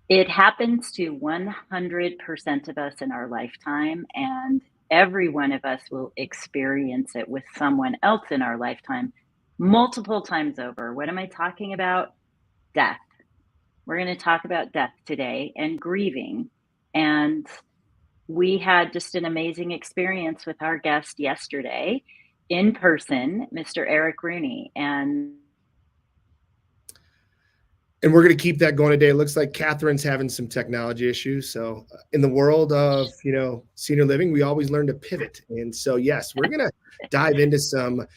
It happens to 100% of us in our lifetime, and every one of us will experience it with someone else in our lifetime multiple times over. What am I talking about? Death. We're going to talk about death today and grieving. And we had just an amazing experience with our guest yesterday in person, Mr. Eric Rooney. And we're going to keep that going today. It looks like Catherine's having some technology issues. So, in the world of senior living, we always learn to pivot. And so, yes, we're going to dive into some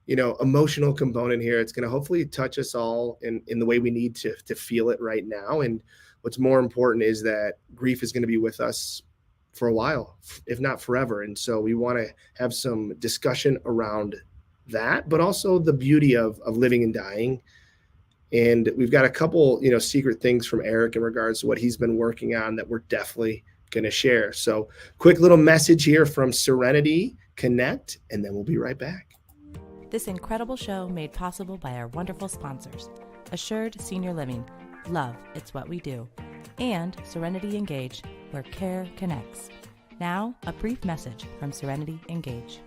emotional component here. It's going to hopefully touch us all in the way we need to feel it right now. And what's more important is that grief is going to be with us for a while, if not forever. And so we want to have some discussion around that, but also the beauty of living and dying. And we've got a couple, secret things from Eric in regards to what he's been working on that we're definitely going to share. So quick little message here from Serenity Connect, and then we'll be right back. This incredible show made possible by our wonderful sponsors, Assured Senior Living, Love, It's What We Do, and Serenity Engage, where care connects. Now, a brief message from Serenity Engage.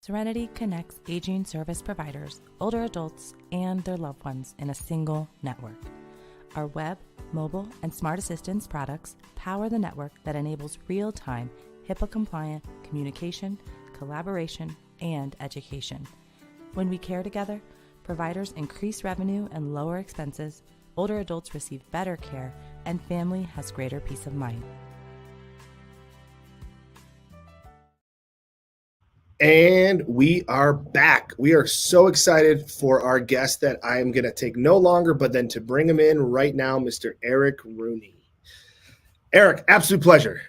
Serenity connects aging service providers, older adults, and their loved ones in a single network. Our web, mobile, and smart assistance products power the network that enables real-time, HIPAA-compliant communication, collaboration, and education. When we care together, providers increase revenue and lower expenses, older adults receive better care, and family has greater peace of mind. And we are back. We are so excited for our guest that I am going to take no longer, but then to bring him in right now, Mr. Eric Rooney. Eric, absolute pleasure.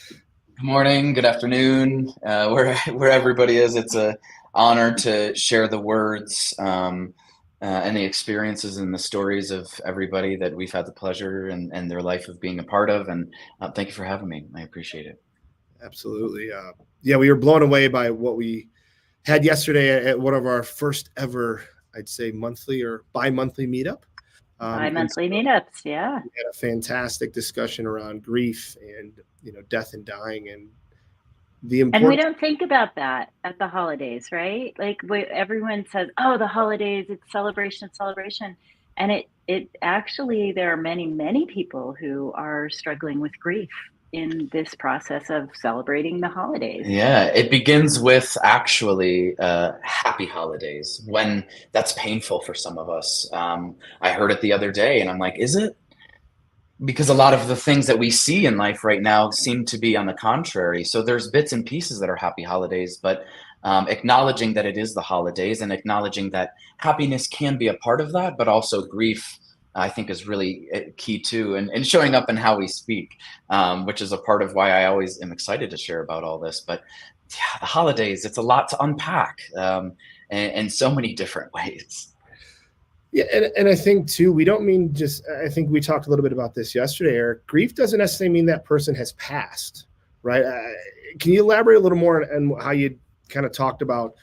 Good morning, good afternoon, where everybody is. It's an honor to share the words and the experiences and the stories of everybody that we've had the pleasure and their life of being a part of. And thank you for having me. I appreciate it. Absolutely. We were blown away by what we had yesterday at one of our first ever, I'd say, monthly or bi-monthly meetup. Bi-monthly meetups, yeah. We had a fantastic discussion around grief and, death and dying and the importance. And we don't think about that at the holidays, right? Like everyone says, oh, the holidays, it's celebration. And it actually, there are many, many people who are struggling with grief in this process of celebrating the holidays. Yeah, it begins with actually happy holidays when that's painful for some of us. I heard it the other day and I'm like, is it? Because a lot of the things that we see in life right now seem to be on the contrary. So there's bits and pieces that are happy holidays, but acknowledging that it is the holidays and acknowledging that happiness can be a part of that, but also grief, I think, is really key too, and showing up in how we speak, which is a part of why I always am excited to share about all this. But yeah, the holidays, it's a lot to unpack in so many different ways. Yeah, and I think too, we don't mean just, I think we talked a little bit about this yesterday, Eric. Grief doesn't necessarily mean that person has passed, right? Can you elaborate a little more on how you kind of talked about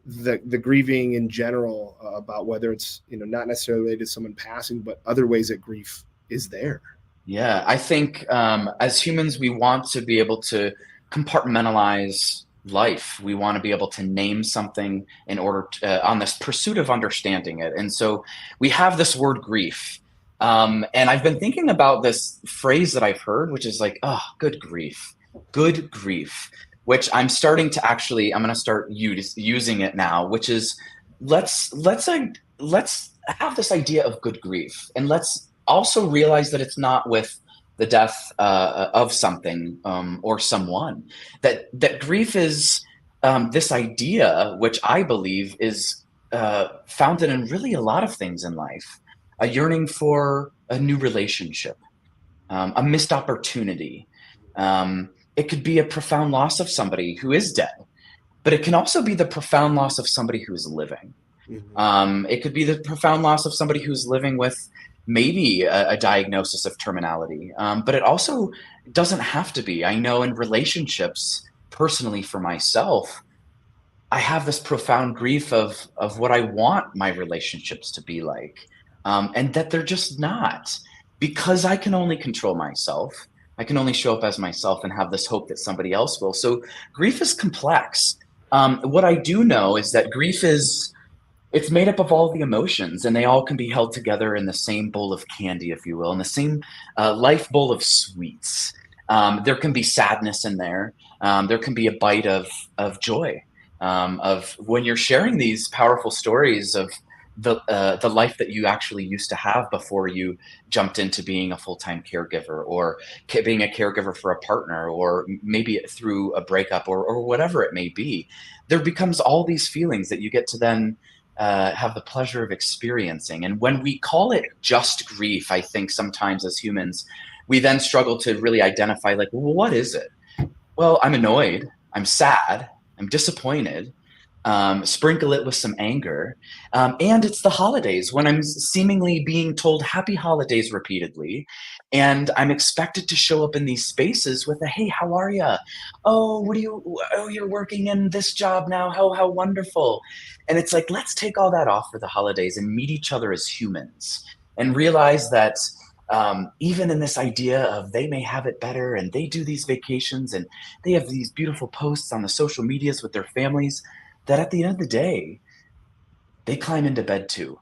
the grieving in general, about whether it's, not necessarily related to someone passing, but other ways that grief is there? Yeah, I think as humans, we want to be able to compartmentalize life. We want to be able to name something in order to, on this pursuit of understanding it. And so we have this word grief. And I've been thinking about this phrase that I've heard, which is like, oh, good grief, which I'm starting to actually, I'm going to start using it now, which is let's have this idea of good grief. And let's also realize that it's not with the death of something or someone. That grief is this idea, which I believe is founded in really a lot of things in life. A yearning for a new relationship, a missed opportunity. It could be a profound loss of somebody who is dead, but it can also be the profound loss of somebody who is living. Mm-hmm. It could be the profound loss of somebody who's living with maybe a diagnosis of terminality, but it also doesn't have to be. I know in relationships, personally for myself, I have this profound grief of what I want my relationships to be like, and that they're just not. because I can only control myself. I can only show up as myself and have this hope that somebody else will. So grief is complex. What I do know is that grief it's made up of all the emotions, and they all can be held together in the same bowl of candy, if you will, in the same life bowl of sweets. There can be sadness in there. There can be a bite of joy, of when you're sharing these powerful stories of the life that you actually used to have before you jumped into being a full-time caregiver, or being a caregiver for a partner, or maybe through a breakup, or whatever it may be. There becomes all these feelings that you get to then have the pleasure of experiencing. And when we call it just grief, I think sometimes as humans, we then struggle to really identify, like, well, what is it? Well, I'm annoyed, I'm sad, I'm disappointed. Sprinkle it with some anger. And it's the holidays, when I'm seemingly being told happy holidays repeatedly. And I'm expected to show up in these spaces with a, hey, how are you? Oh, you're working in this job now. How wonderful. And it's like, let's take all that off for the holidays and meet each other as humans and realize that even in this idea of they may have it better and they do these vacations and they have these beautiful posts on the social medias with their families, that at the end of the day, they climb into bed too.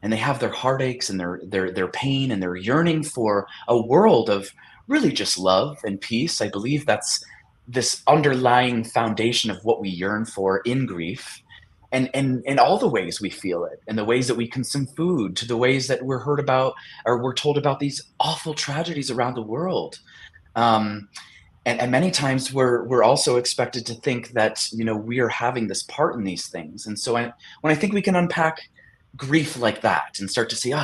And they have their heartaches and their pain and their yearning for a world of really just love and peace. I believe that's this underlying foundation of what we yearn for in grief. And all the ways we feel it, and the ways that we consume food, to the ways that we're heard about or we're told about these awful tragedies around the world. And many times we're also expected to think that, we are having this part in these things. And so when I think we can unpack grief like that and start to see,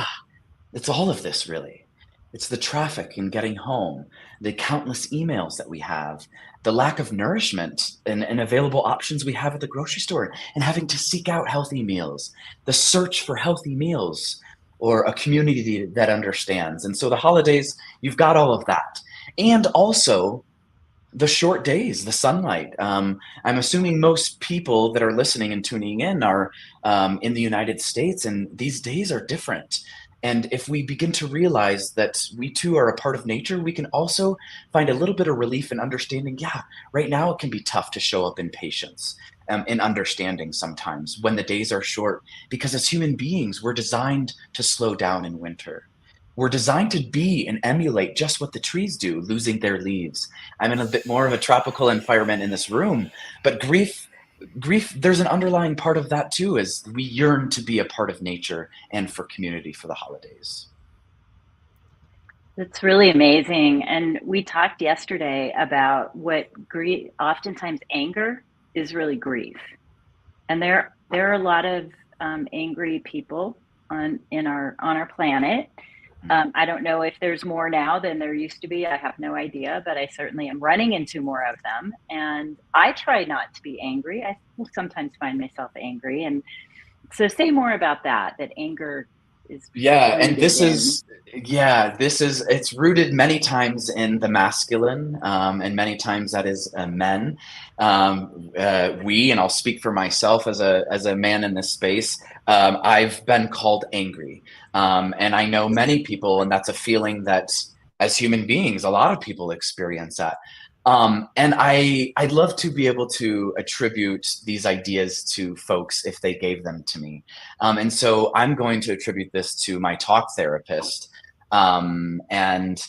it's all of this really. It's the traffic in getting home, the countless emails that we have, the lack of nourishment and available options we have at the grocery store, and having to seek out healthy meals, the search for healthy meals, or a community that understands. And so the holidays, you've got all of that. And also the short days, the sunlight. I'm assuming most people that are listening and tuning in are in the United States, and these days are different. And if we begin to realize that we too are a part of nature, we can also find a little bit of relief in understanding, right now it can be tough to show up in patience, in understanding sometimes when the days are short, because as human beings, we're designed to slow down in winter. We're designed to be and emulate just what the trees do, losing their leaves. I'm in a bit more of a tropical environment in this room, but grief, there's an underlying part of that too, is we yearn to be a part of nature and for community for the holidays. That's really amazing. And we talked yesterday about what grief, oftentimes anger is really grief. And there are a lot of angry people on our planet. I don't know if there's more now than there used to be. I have no idea, but I certainly am running into more of them. And I try not to be angry. I sometimes find myself angry. And so say more about that anger is. And it's rooted many times in the masculine, and many times that is men. And I'll speak for myself as a man in this space. I've been called angry, and I know many people, and that's a feeling that as human beings, a lot of people experience that. And I'd love to be able to attribute these ideas to folks if they gave them to me. And so I'm going to attribute this to my talk therapist. And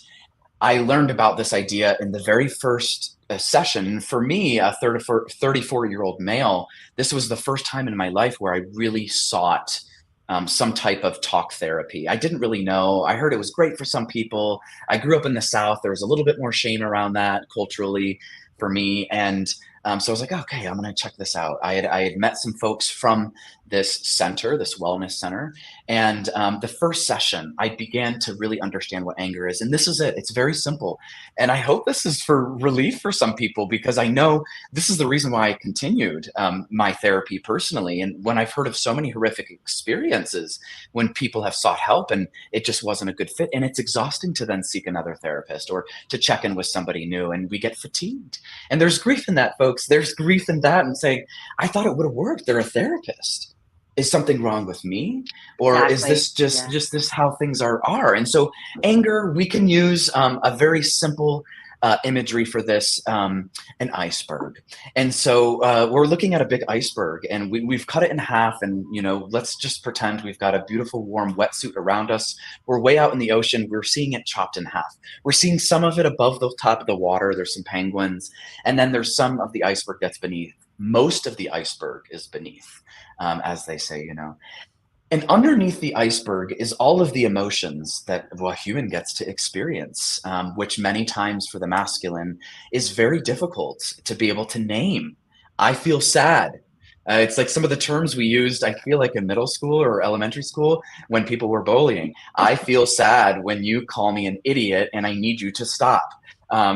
I learned about this idea in the very first session. For me, a 34-year-old male, this was the first time in my life where I really sought some type of talk therapy. I didn't really know. I heard it was great for some people. I grew up in the South. There was a little bit more shame around that culturally for me. And so I was like, okay, I'm going to check this out. I had met some folks from this center, this wellness center. And the first session, I began to really understand what anger is. And this is it. It's very simple. And I hope this is for relief for some people, because I know this is the reason why I continued my therapy personally. And when I've heard of so many horrific experiences when people have sought help and it just wasn't a good fit, and it's exhausting to then seek another therapist or to check in with somebody new, and we get fatigued. And there's grief in that, folks. There's grief in that, and saying, I thought it would have worked. They're a therapist. is something wrong with me, or is Exactly. this just this how things are? And so anger, we can use a very simple imagery for this, an iceberg. And so we're looking at a big iceberg, and we've cut it in half, and let's just pretend we've got a beautiful warm wetsuit around us. We're way out in the ocean. We're seeing it chopped in half. We're seeing some of it above the top of the water. There's some penguins, and then there's some of the iceberg that's beneath. Most of the iceberg is beneath, as they say. And underneath the iceberg is all of the emotions that a human gets to experience, which many times for the masculine is very difficult to be able to name. I feel sad. It's like some of the terms we used, I feel like in middle school or elementary school when people were bullying. I feel sad when you call me an idiot and I need you to stop.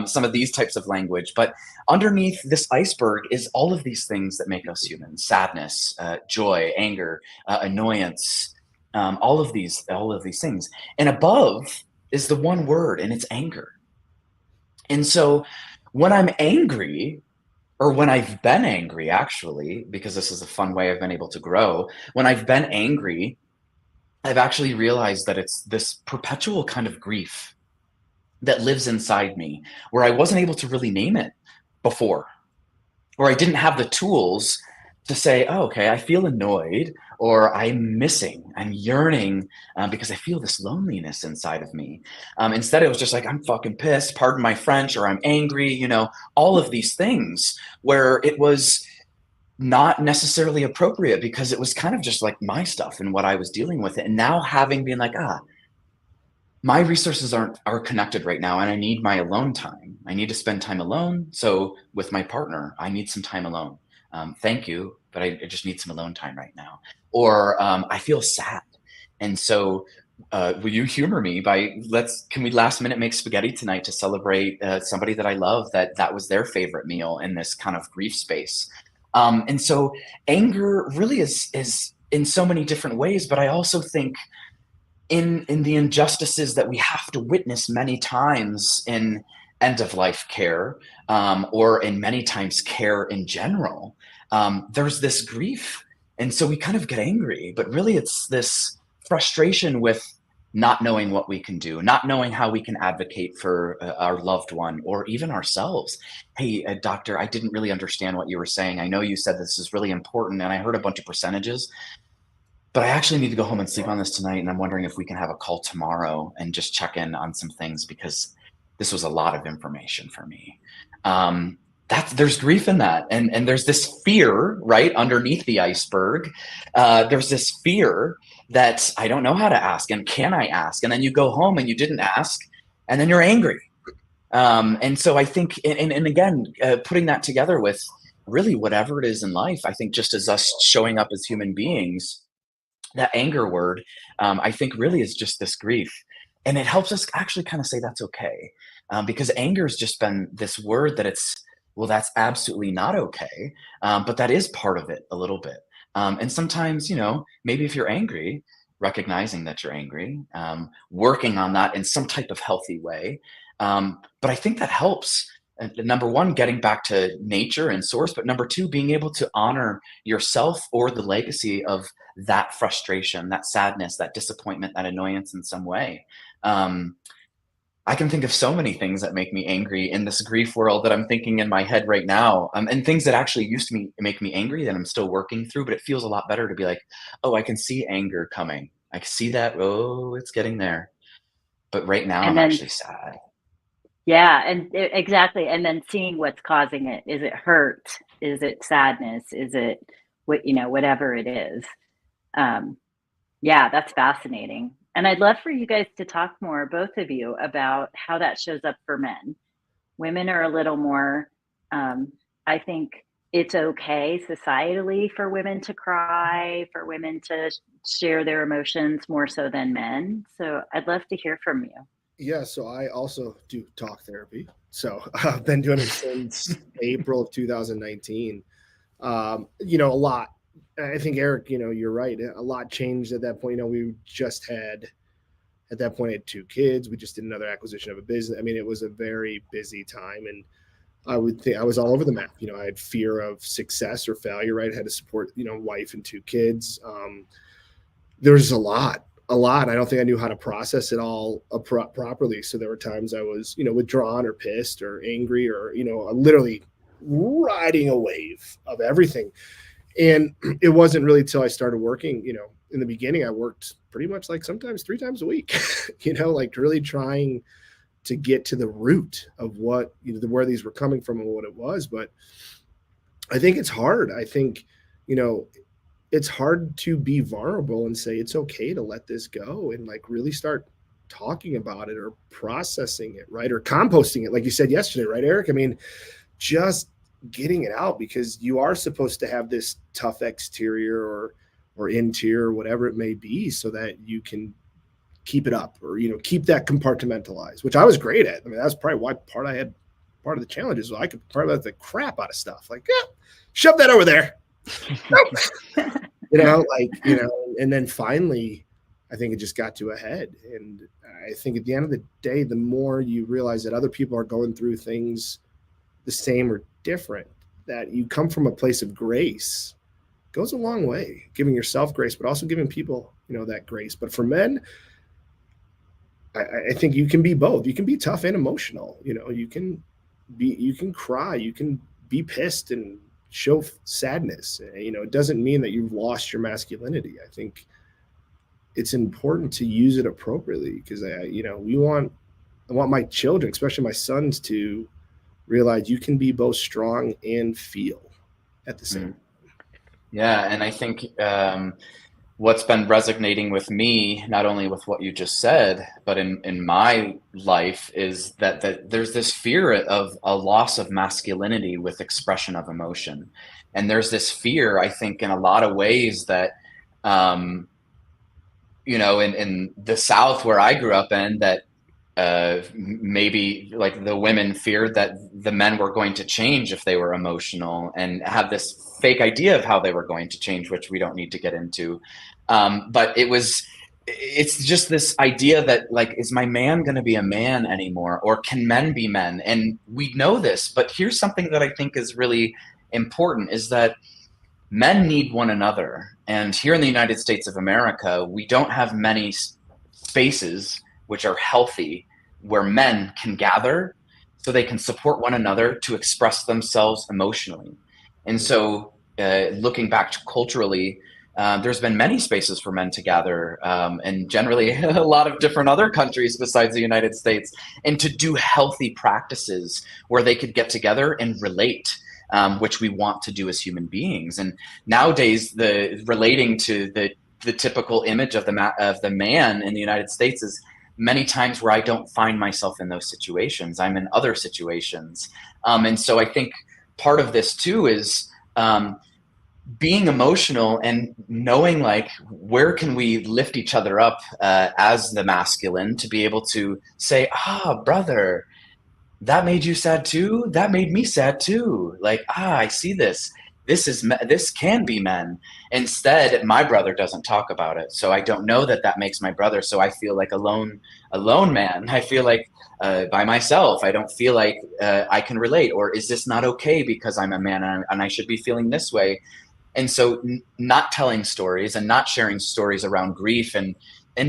Some of these types of language. But underneath this iceberg is all of these things that make us human: sadness, joy, anger, annoyance, all of these things. And above is the one word, and it's anger. And so when I'm angry, or when I've been angry, actually, because this is a fun way I've been able to grow, when I've been angry, I've actually realized that it's this perpetual kind of grief that lives inside me, where I wasn't able to really name it before, or I didn't have the tools to say, oh, okay, I feel annoyed, or I'm missing, I'm yearning, because I feel this loneliness inside of me. Instead, it was just like, I'm fucking pissed, pardon my French, or I'm angry, all of these things, where it was not necessarily appropriate because it was kind of just like my stuff and what I was dealing with. And now having been like, my resources are connected right now, and I need my alone time. I need to spend time alone. So with my partner, I need some time alone. Thank you, but I just need some alone time right now. Or I feel sad, and so will you humor me by can we last minute make spaghetti tonight to celebrate somebody that I love, that was their favorite meal in this kind of grief space. And so anger really is in so many different ways, but I also think in the injustices that we have to witness many times in end of life care, or in many times care in general, there's this grief. And so we kind of get angry, but really it's this frustration with not knowing what we can do, not knowing how we can advocate for our loved one or even ourselves. Hey, doctor, I didn't really understand what you were saying. I know you said this is really important, and I heard a bunch of percentages, but I actually need to go home and sleep on this tonight, and I'm wondering if we can have a call tomorrow and just check in on some things, because this was a lot of information for me. There's grief in that, and there's this fear right underneath the iceberg. There's this fear that I don't know how to ask, and can I ask? And then you go home and you didn't ask, and then you're angry. And so I think, and again, putting that together with really whatever it is in life, I think just as us showing up as human beings, that anger word, I think really is just this grief. And it helps us actually kind of say that's okay. Because anger has just been this word that well, that's absolutely not okay. But that is part of it a little bit. And sometimes, maybe if you're angry, recognizing that you're angry, working on that in some type of healthy way. But I think that helps. Number one, getting back to nature and source, but number two, being able to honor yourself or the legacy of that frustration, that sadness, that disappointment, that annoyance in some way. I can think of so many things that make me angry in this grief world that I'm thinking in my head right now, and things that actually used to make me angry that I'm still working through, but it feels a lot better to be like, oh, I can see anger coming. I can see that. Oh, it's getting there. But right now And I'm then, actually sad. yeah, and exactly. And then seeing what's causing it. Is it hurt? Is it sadness? Is it whatever it is? Yeah, that's fascinating. And I'd love for you guys to talk more, both of you, about how that shows up for men. Women are a little more, I think it's okay societally for women to cry, for women to share their emotions more so than men. So I'd love to hear from you. Yeah, so I also do talk therapy. So I've been doing it since April of 2019. A lot. I think, Eric, you're right. A lot changed at that point. We just had, at that point, I had 2 kids. We just did another acquisition of a business. I mean, it was a very busy time. And I would think I was all over the map. I had fear of success or failure, right? I had to support, wife and 2 kids. There's a lot. I don't think I knew how to process it all properly. So there were times I was, withdrawn or pissed or angry or, literally riding a wave of everything. And it wasn't really till I started working, in the beginning, I worked pretty much like sometimes 3 times a week, like really trying to get to the root of what, where these were coming from and what it was. But I think it's hard. I think, it's hard to be vulnerable and say it's okay to let this go and like really start talking about it or processing it, right? Or composting it, like you said yesterday, right, Eric? I mean, just getting it out, because you are supposed to have this tough exterior or interior or whatever it may be, so that you can keep it up or, keep that compartmentalized, which I was great at. I mean, that's probably why part of the challenge is I could part of the crap out of stuff. Like, shove that over there. And then finally, I think it just got to a head. And I think at the end of the day, the more you realize that other people are going through things the same or different, that you come from a place of grace, goes a long way, giving yourself grace, but also giving people, that grace. But for men, I think you can be both. You can be tough and emotional. You can cry, you can be pissed and show sadness. It doesn't mean that you've lost your masculinity. I think it's important to use it appropriately, because I want my children, especially my sons, to realize you can be both strong and feel at the same time. Yeah. And I think what's been resonating with me, not only with what you just said, but in my life, is that there's this fear of a loss of masculinity with expression of emotion. And there's this fear, I think, in a lot of ways that, in the South where I grew up in, that maybe like the women feared that the men were going to change if they were emotional, and have this fake idea of how they were going to change, which we don't need to get into. But it's just this idea that, like, is my man going to be a man anymore, or can men be men? And we know this, but here's something that I think is really important, is that men need one another. And here in the United States of America, we don't have many spaces which are healthy, where men can gather so they can support one another to express themselves emotionally. And so looking back to culturally, there's been many spaces for men to gather, and generally a lot of different other countries besides the United States, and to do healthy practices where they could get together and relate, which we want to do as human beings. And nowadays, the relating to the typical image of the man in the United States is many times where I don't find myself in those situations. I'm in other situations. And so I think part of this too is being emotional and knowing, like, where can we lift each other up as the masculine, to be able to say, brother, that made you sad too? That made me sad too. Like, I see this. This can be men. Instead, my brother doesn't talk about it, so I don't know that makes my brother. So I feel like a lone man. I feel like by myself. I don't feel like I can relate. Or is this not okay because I'm a man and I should be feeling this way? And so not telling stories and not sharing stories around grief and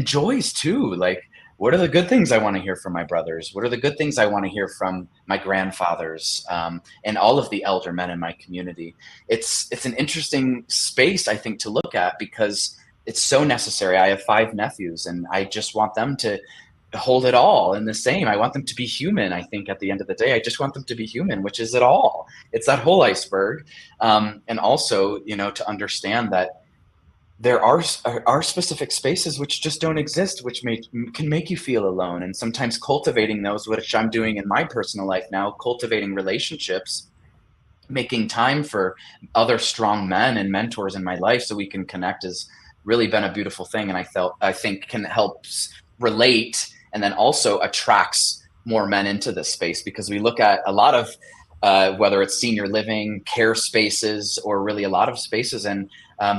joys too. Like, what are the good things I want to hear from my brothers? What are the good things I want to hear from my grandfathers, and all of the elder men in my community? It's an interesting space, I think, to look at, because it's so necessary. I have 5 nephews, and I just want them to hold it all in the same. I want them to be human. I think at the end of the day, I just want them to be human, which is it all. It's that whole iceberg. And also, to understand that there are specific spaces which just don't exist, which can make you feel alone. And sometimes cultivating those, which I'm doing in my personal life now, cultivating relationships, making time for other strong men and mentors in my life so we can connect, has really been a beautiful thing. And I think can help relate, and then also attracts more men into this space, because we look at a lot of whether it's senior living, care spaces, or really a lot of spaces. And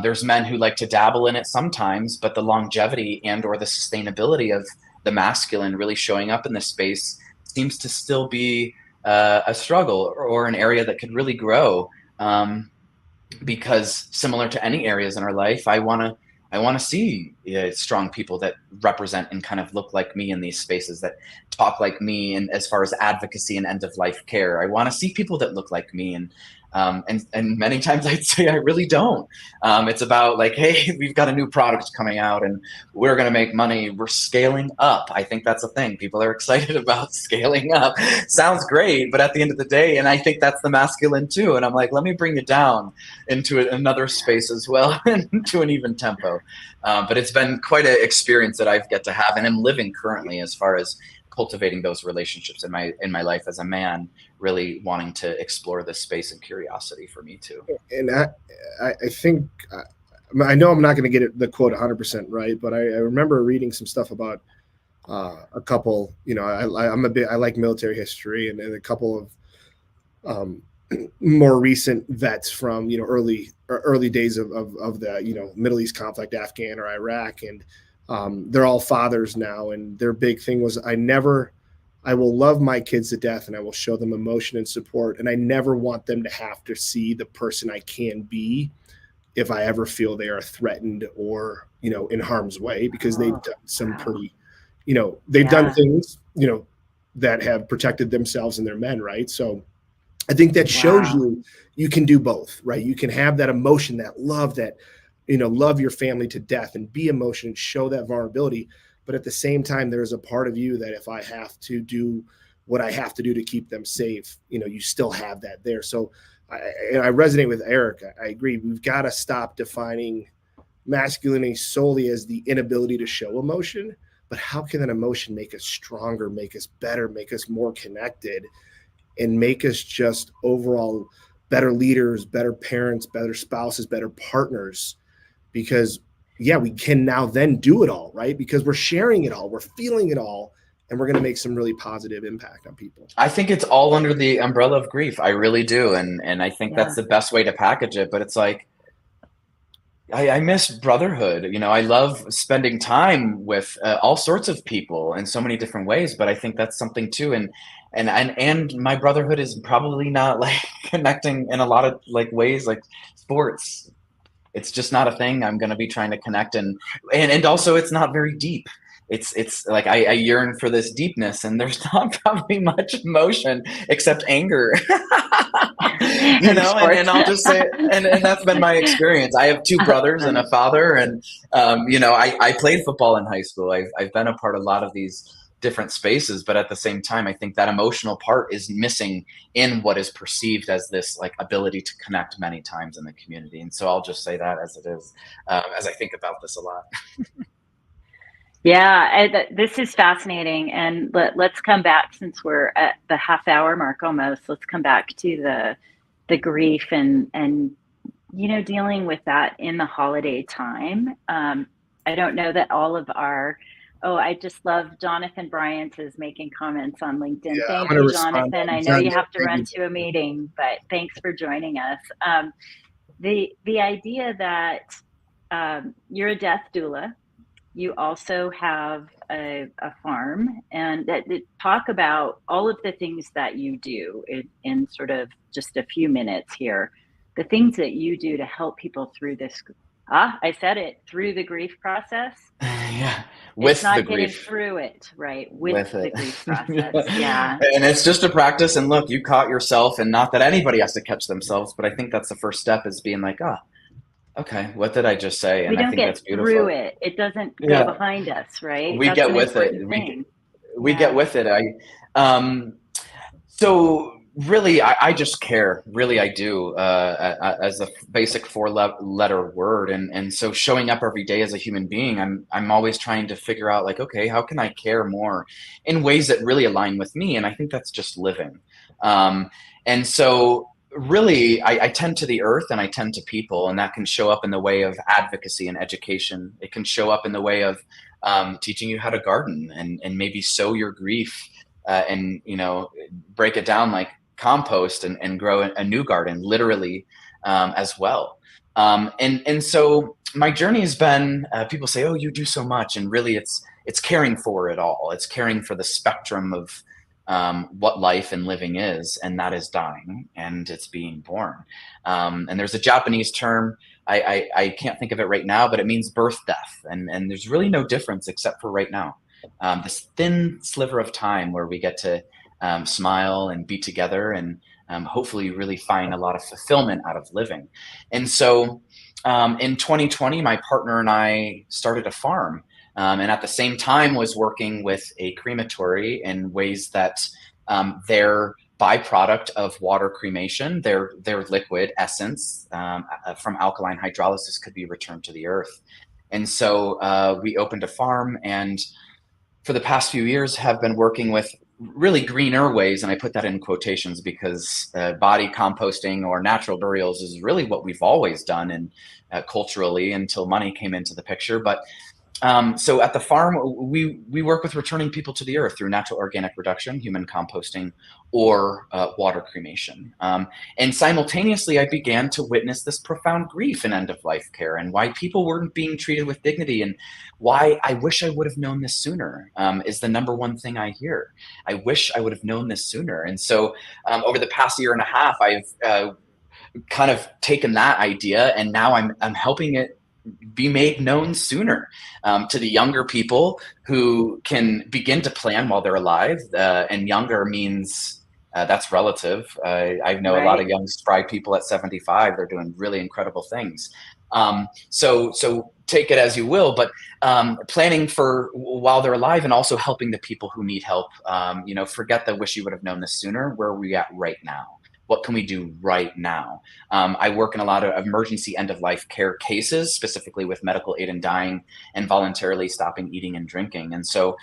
there's men who like to dabble in it sometimes, but the longevity and or the sustainability of the masculine really showing up in this space seems to still be a struggle or an area that could really grow. Because similar to any areas in our life, I want to see strong people that represent and kind of look like me in these spaces, that talk like me, and as far as advocacy and end of life care, I want to see people that look like me. And many times I'd say I really don't. It's about like, hey, we've got a new product coming out and we're going to make money. We're scaling up. I think that's a thing. People are excited about scaling up. Sounds great, but at the end of the day, and I think that's the masculine too. And I'm like, let me bring it down into another space as well, into an even tempo. But it's been quite an experience that I've get to have and am living currently, as far as cultivating those relationships in my life as a man, really wanting to explore this space and curiosity for me too. And I think, I know I'm not going to get the quote 100% right, but I remember reading some stuff about a couple, I like military history, and a couple of more recent vets from, early days of the, Middle East conflict, Afghan or Iraq. And they're all fathers now, and their big thing was, I will love my kids to death and I will show them emotion and support. And I never want them to have to see the person I can be if I ever feel they are threatened or, in harm's way, because they've done some pretty, they've done things, that have protected themselves and their men. Right. So I think that shows you can do both, right? You can have that emotion, that love, that, love your family to death and be emotion and show that vulnerability. But at the same time, there's a part of you that if I have to do what I have to do to keep them safe, you still have that there. So I resonate with Eric. I agree. We've got to stop defining masculinity solely as the inability to show emotion, but how can that emotion make us stronger, make us better, make us more connected, and make us just overall better leaders, better parents, better spouses, better partners? Because we can now then do it all, right? Because we're sharing it all, we're feeling it all, and we're going to make some really positive impact on people. I think it's all under the umbrella of grief. I really do. And I think that's the best way to package it. But it's like, I miss brotherhood. I love spending time with all sorts of people in so many different ways, but I think that's something too. And my brotherhood is probably not like connecting in a lot of like ways, like sports. It's just not a thing I'm going to be trying to connect. And also it's not very deep. It's like, I yearn for this deepness, and there's not probably much emotion except anger, and I'll just say, and that's been my experience. I have two brothers and a father. And, I played football in high school. I've been a part of a lot of these different spaces, but at the same time, I think that emotional part is missing in what is perceived as this like ability to connect many times in the community. And so I'll just say that as it is, as I think about this a lot. This is fascinating. And let's come back, since we're at the half-hour mark almost, let's come back to the grief and dealing with that in the holiday time. I don't know that all of our I just love Jonathan Bryant is making comments on LinkedIn. Thank you, Jonathan. I know you have to run to a meeting, but thanks for joining us. The idea that you're a death doula, you also have a farm, and talk about all of the things that you do in sort of just a few minutes here, the things that you do to help people through this. I said it, through the grief process. With it's not the getting grief. through it, right? With the grief process. And it's just a practice. And look, you caught yourself, and not that anybody has to catch themselves, but I think that's the first step, is being like, okay, what did I just say? And we don't I think get that's beautiful. Through it. It doesn't go behind us, right? We get with it. We get with it. So really, I just care. Really, I do, as a basic four-letter word. And so showing up every day as a human being, I'm always trying to figure out, like, okay, how can I care more in ways that really align with me? And I think that's just living. And so really, I tend to the earth and I tend to people, and that can show up in the way of advocacy and education. It can show up in the way of teaching you how to garden and maybe sow your grief and, break it down like compost and grow a new garden, literally, as well. And so my journey has been, people say, oh, you do so much. And really it's caring for it all. It's caring for the spectrum of what life and living is, and that is dying, and it's being born. And there's a Japanese term, I can't think of it right now, but it means birth, death, and there's really no difference except for right now. This thin sliver of time where we get to smile and be together, and hopefully really find a lot of fulfillment out of living. And so in 2020, my partner and I started a farm, and at the same time was working with a crematory in ways that their byproduct of water cremation, their liquid essence from alkaline hydrolysis, could be returned to the earth. And so we opened a farm, and for the past few years have been working with really greener ways, and I put that in quotations because body composting or natural burials is really what we've always done, and culturally, until money came into the picture. But so at the farm, we work with returning people to the earth through natural organic reduction, human composting, or water cremation. And simultaneously, I began to witness this profound grief in end-of-life care, and why people weren't being treated with dignity, and why I wish I would have known this sooner is the number one thing I hear. I wish I would have known this sooner. And so over the past year and a half, I've kind of taken that idea, and now I'm helping it be made known sooner to the younger people who can begin to plan while they're alive. And younger means that's relative. I know a lot of young, spry people at 75. They're doing really incredible things. So take it as you will, but planning for while they're alive, and also helping the people who need help. Forget the wish you would have known this sooner. Where are we at right now? What can we do right now? I work in a lot of emergency end-of-life care cases, specifically with medical aid in dying and voluntarily stopping eating and drinking. And so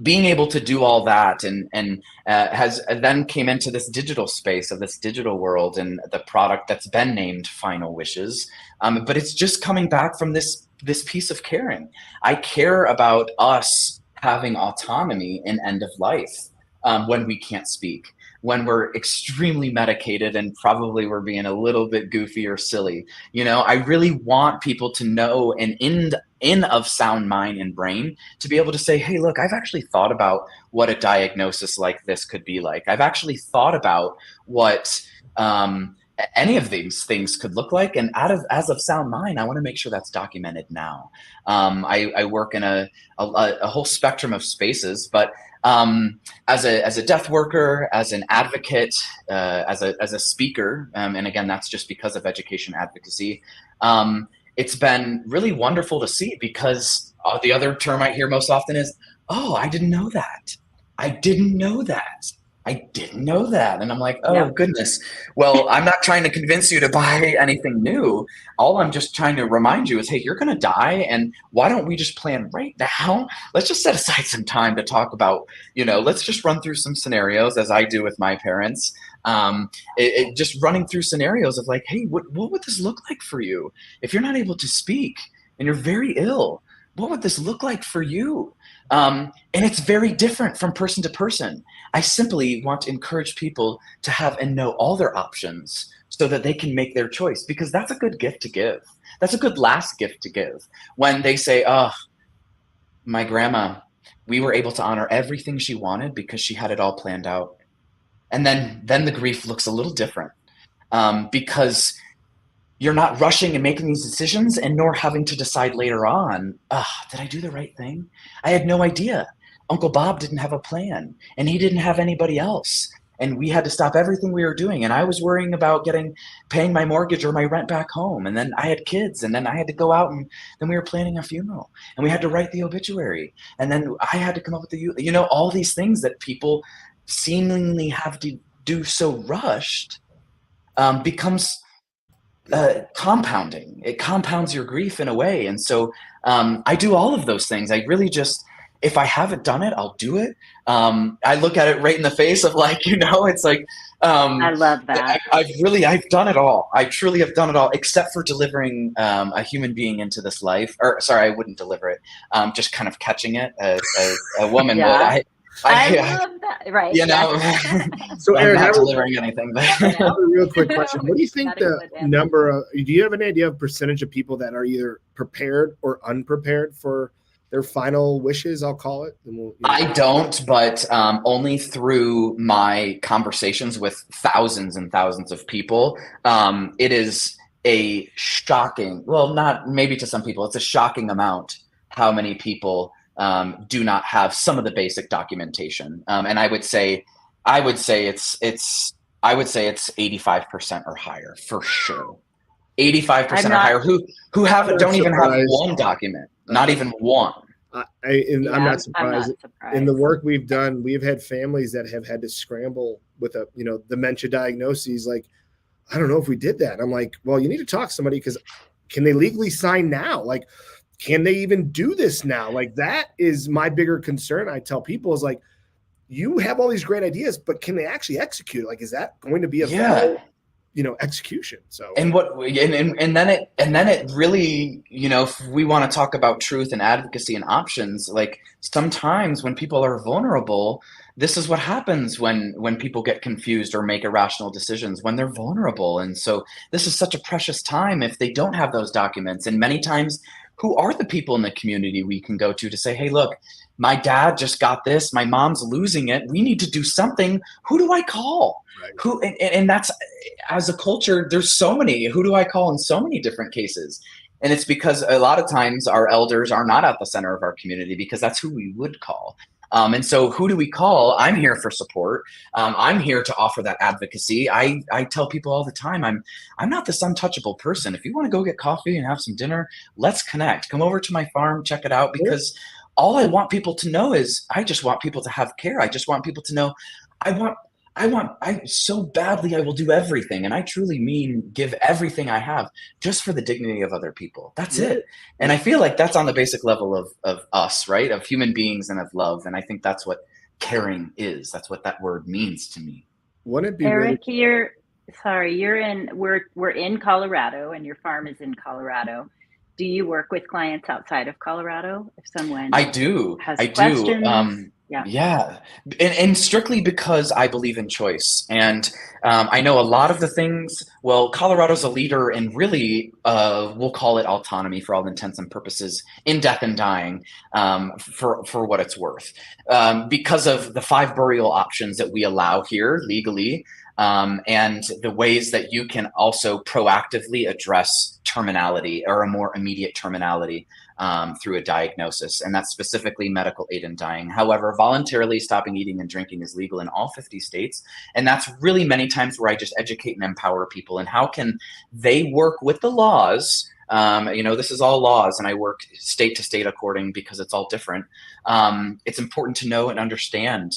being able to do all that and has then came into this digital space of this digital world, and the product that's been named Final Wishes. But it's just coming back from this piece of caring. I care about us having autonomy in end of life when we can't speak, when we're extremely medicated and probably we're being a little bit goofy or silly. I really want people to know, and in of sound mind and brain, to be able to say, hey, look, I've actually thought about what a diagnosis like this could be like. I've actually thought about what any of these things could look like. And as of sound mind, I want to make sure that's documented now. I work in a whole spectrum of spaces, but as a death worker, as an advocate, as a speaker, and again, that's just because of education advocacy. It's been really wonderful to see, because the other term I hear most often is, oh, I didn't know that. I didn't know that. I didn't know that. And I'm like, oh, goodness. Well, I'm not trying to convince you to buy anything new. All I'm just trying to remind you is, hey, you're going to die. And why don't we just plan right now? Let's just set aside some time to talk about, let's just run through some scenarios, as I do with my parents. Just running through scenarios of like, hey, what would this look like for you? If you're not able to speak and you're very ill, what would this look like for you? And it's very different from person to person. I simply want to encourage people to have and know all their options so that they can make their choice, because that's a good gift to give. That's a good last gift to give. When they say, oh, my grandma, we were able to honor everything she wanted because she had it all planned out. And then the grief looks a little different because you're not rushing and making these decisions, and nor having to decide later on, did I do the right thing? I had no idea. Uncle Bob didn't have a plan, and he didn't have anybody else. And we had to stop everything we were doing. And I was worrying about paying my mortgage or my rent back home. And then I had kids, and then I had to go out, and then we were planning a funeral, and we had to write the obituary. And then I had to come up with all these things that people seemingly have to do so rushed becomes compounding. It compounds your grief in a way. And so I do all of those things. I really just, if I haven't done it, I'll do it. I look at it right in the face of it's like, I love that. I've done it all. I truly have done it all, except for delivering a human being into this life. Or sorry, I wouldn't deliver it. Just kind of catching it. A woman would. I love that. Right. So I'm Aaron, not delivering anything. I have a real quick question. What do you think do you have an idea of percentage of people that are either prepared or unprepared for their final wishes, I'll call it? And we'll, I don't, but only through my conversations with thousands and thousands of people. It is a shocking, well, not maybe to some people, it's a shocking amount how many people do not have some of the basic documentation. And I would say it's 85% or higher for sure. 85% or higher who don't even have one document, not even one. I'm not surprised. In the work we've done, we've had families that have had to scramble with dementia diagnoses. Like, I don't know if we did that. I'm like, well, you need to talk to somebody, because can they legally sign now? Like, can they even do this now? Like, that is my bigger concern. I tell people is like, you have all these great ideas, but can they actually execute? Like, is that going to be a valid, execution? So, and then it really, if we want to talk about truth and advocacy and options, like sometimes when people are vulnerable, this is what happens when people get confused or make irrational decisions when they're vulnerable. And so this is such a precious time if they don't have those documents. And many times, who are the people in the community we can go to say, hey, look, my dad just got this, my mom's losing it, we need to do something. Who do I call? Right. And that's, as a culture, there's so many, who do I call in so many different cases? And it's because a lot of times our elders are not at the center of our community, because that's who we would call. And so who do we call? I'm here for support. I'm here to offer that advocacy. I tell people all the time, I'm not this untouchable person. If you want to go get coffee and have some dinner, let's connect. Come over to my farm, check it out, because all I want people to know is I just want people to have care. I just want people to know I so badly, I will do everything. And I truly mean give everything I have just for the dignity of other people. That's it. And I feel like that's on the basic level of us, right? Of human beings and of love. And I think that's what caring is. That's what that word means to me. Wouldn't it be Eric, we're in Colorado, and your farm is in Colorado. Do you work with clients outside of Colorado? If someone I do. Yeah. And strictly because I believe in choice. And I know a lot of the things, Colorado's a leader in really, we'll call it autonomy for all intents and purposes, in death and dying, for what it's worth. Because of the 5 burial options that we allow here legally, and the ways that you can also proactively address terminality or a more immediate terminality through a diagnosis, and that's specifically medical aid in dying. However, voluntarily stopping eating and drinking is legal in all 50 states, and that's really many times where I just educate and empower people and how can they work with the laws. This is all laws, and I work state to state according, because it's all different. It's important to know and understand,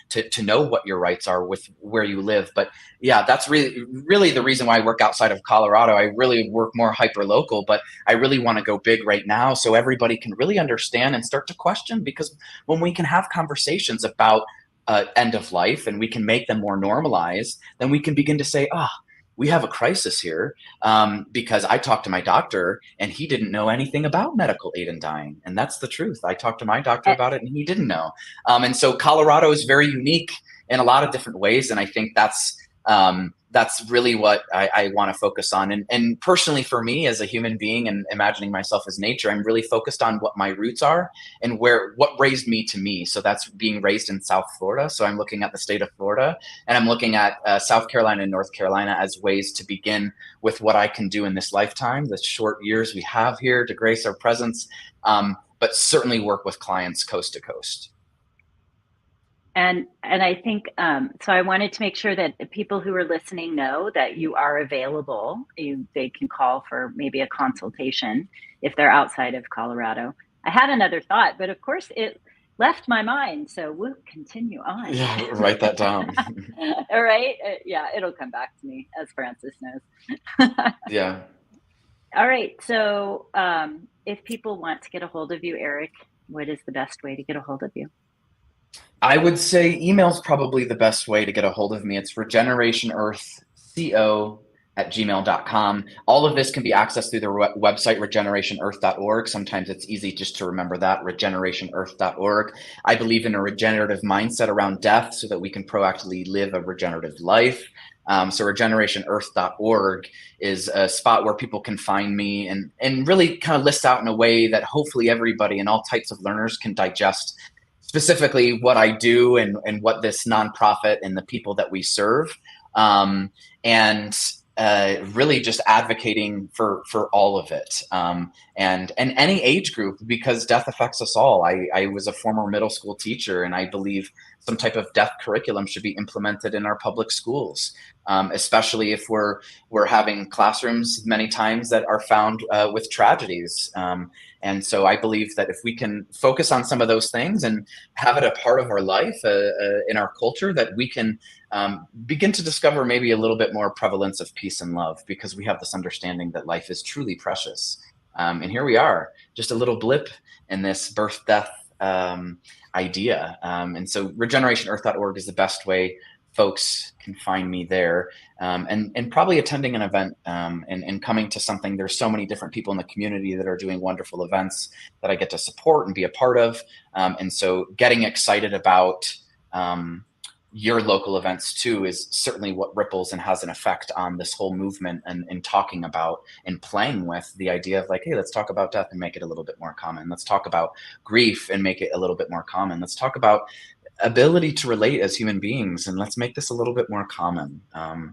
to know what your rights are with where you live. But yeah, that's really the reason why I work outside of Colorado. I really work more hyper local, but I really want to go big right now so everybody can really understand and start to question, because when we can have conversations about end of life and we can make them more normalized, then we can begin to say, we have a crisis here, because I talked to my doctor and he didn't know anything about medical aid in dying. And that's the truth. I talked to my doctor about it and he didn't know. And so Colorado is very unique in a lot of different ways. And I think that's really what I want to focus on. And personally, for me as a human being and imagining myself as nature, I'm really focused on what my roots are and what raised me to me. So that's being raised in South Florida. So I'm looking at the state of Florida, and I'm looking at South Carolina and North Carolina as ways to begin with what I can do in this lifetime, the short years we have here to grace our presence, but certainly work with clients coast to coast. And I think, so I wanted to make sure that the people who are listening know that you are available. They can call for maybe a consultation if they're outside of Colorado. I had another thought, but of course it left my mind. So we'll continue on. Yeah, write that down. All right. Yeah, it'll come back to me, as Francis knows. Yeah. All right. So if people want to get a hold of you, Eric, what is the best way to get a hold of you? I would say email is probably the best way to get a hold of me. It's regenerationearthco @gmail.com. All of this can be accessed through the website, regenerationearth.org. Sometimes it's easy just to remember that, regenerationearth.org. I believe in a regenerative mindset around death so that we can proactively live a regenerative life. So regenerationearth.org is a spot where people can find me and really kind of list out in a way that hopefully everybody and all types of learners can digest specifically what I do and what this nonprofit and the people that we serve. And really just advocating for all of it, and any age group, because death affects us all. I was a former middle school teacher, and I believe some type of death curriculum should be implemented in our public schools, especially if we're having classrooms many times that are found with tragedies. And so I believe that if we can focus on some of those things and have it a part of our life in our culture, that we can begin to discover maybe a little bit more prevalence of peace and love, because we have this understanding that life is truly precious. And here we are, just a little blip in this birth death idea. And so regenerationearth.org is the best way folks can find me there, and probably attending an event and coming to something. There's so many different people in the community that are doing wonderful events that I get to support and be a part of. And so getting excited about your local events too is certainly what ripples and has an effect on this whole movement, and talking about and playing with the idea of like, hey, let's talk about death and make it a little bit more common. Let's talk about grief and make it a little bit more common. Let's talk about ability to relate as human beings, and let's make this a little bit more common,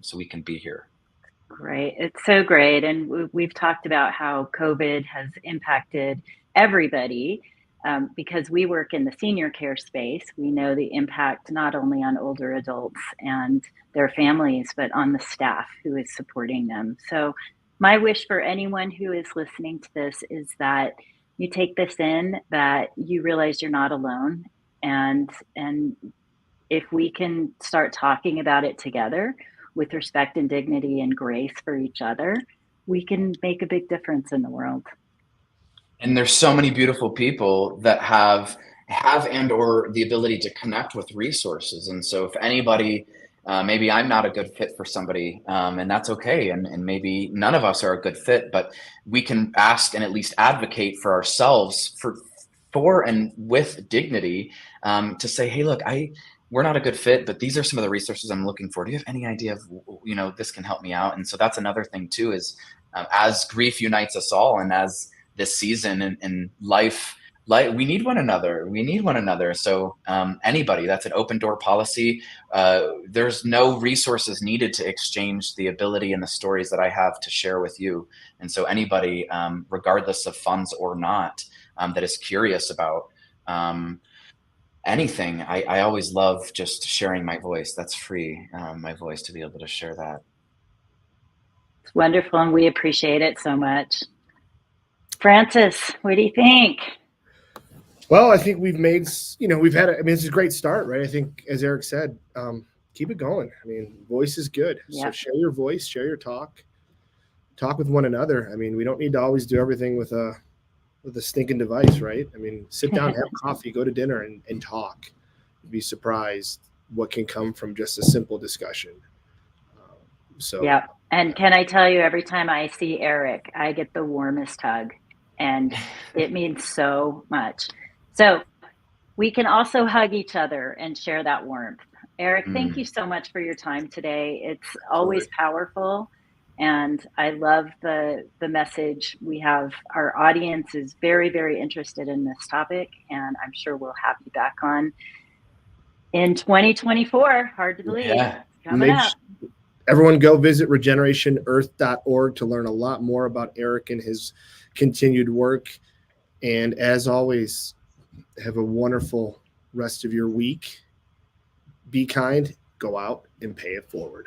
so we can be here. Great. It's so great. And we've talked about how COVID has impacted everybody. Because we work in the senior care space, we know the impact not only on older adults and their families, but on the staff who is supporting them. So my wish for anyone who is listening to this is that you take this in, that you realize you're not alone. And if we can start talking about it together with respect and dignity and grace for each other, we can make a big difference in the world. And there's so many beautiful people that have and or the ability to connect with resources. And so if anybody, maybe I'm not a good fit for somebody, and that's okay. And maybe none of us are a good fit, but we can ask and at least advocate for ourselves for and with dignity, to say, hey, look, we're not a good fit, but these are some of the resources I'm looking for. Do you have any idea of, this can help me out? And so that's another thing too, is as grief unites us all, and as this season and life, we need one another. So anybody, that's an open door policy. There's no resources needed to exchange the ability and the stories that I have to share with you. And so anybody, regardless of funds or not, that is curious about anything, I always love just sharing my voice. That's free, my voice, to be able to share that. It's wonderful, and we appreciate it so much. Francis, what do you think? Well, I think we've made, it's a great start, right? I think, as Eric said, keep it going. I mean, voice is good. Yep. So share your voice, share your talk with one another. I mean, we don't need to always do everything with a stinking device, right? I mean, sit down, have coffee, go to dinner and talk. You'd be surprised what can come from just a simple discussion. Yeah. And can I tell you, every time I see Eric, I get the warmest hug, and it means so much. So we can also hug each other and share that warmth. Eric, thank you so much for your time today. It's always powerful, and I love the message we have. Our audience is very, very interested in this topic, and I'm sure we'll have you back on in 2024. Hard to believe. Yeah. Coming up. Everyone go visit regenerationearth.org to learn a lot more about Eric and his continued work. And as always, have a wonderful rest of your week. Be kind, go out and pay it forward.